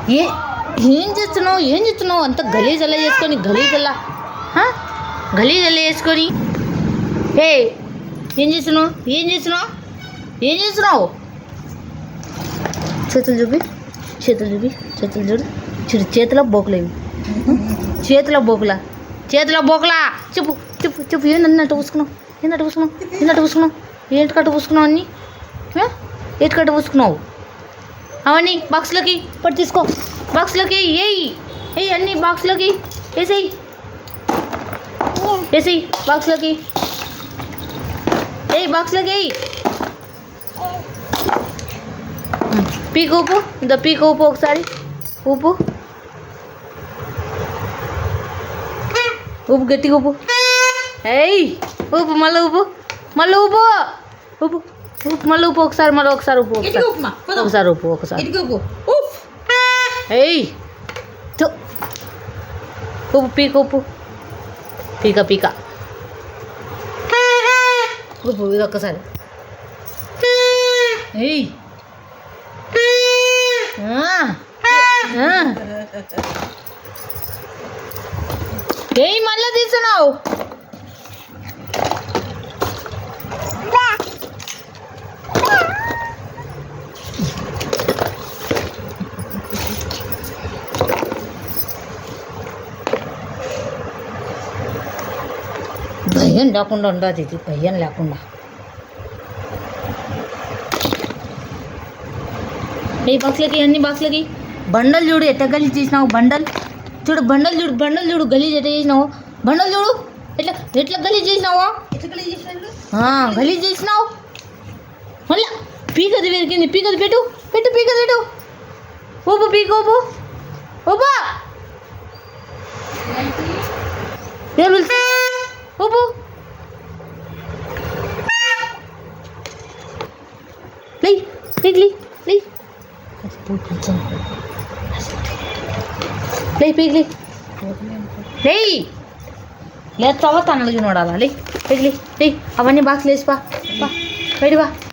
ఏ ఏం చేస్తున్నావు అంత గలీజ్ అలా చేసుకొని గలీజ్ అలా చేసుకొని ఏ ఏం చేస్తున్నావు చేతులు చూడు చూడు చేతిలో బోకులేవి చేతిలో బోకులా చెప్పు ఏంటన్నట్టు పూసుకున్నావు ఏంటి కట్టు పూసుకున్నావు అన్నీ ఏంటి కట్టు పూసుకున్నావు అవన్నీ బాక్స్లోకి పట్టు తీసుకో బాక్స్లోకి ఏయ్ అన్నీ బాక్స్లోకి వేసేయి బాక్స్లోకి బాక్స్లోకి పీక్ ఊపు పీక్ ఊపు ఒకసారి ఊపు గట్టిగా ఊపు ఊపు మళ్ళీ ఊపు ఒకసారి ఊపు పీక్ ఊపు పీక ఊపు ఇది ఒక్కసారి మళ్ళీ తీస్తున్నావు భయం లేకుండా ఉండదు ఇది భయం లేకుండా బాక్స్లకి అన్ని బాక్స్లకి బండలు చూడు ఎట్ట గలీజ్ చేసినావు బండలు చూడు గలీజ్ ఎట్ట చేసినావు బండలు చూడు ఎట్లా గలీజ్ చేసినావా గలీజ్ చేసినావు మళ్ళా పీకది వెరికింది పీకది పెట్టు ఊపు పీక ఊపు ఊపు లేస్తావా తనలు చూడాలా అవన్నీ బాక్స్ లేచిపా బయట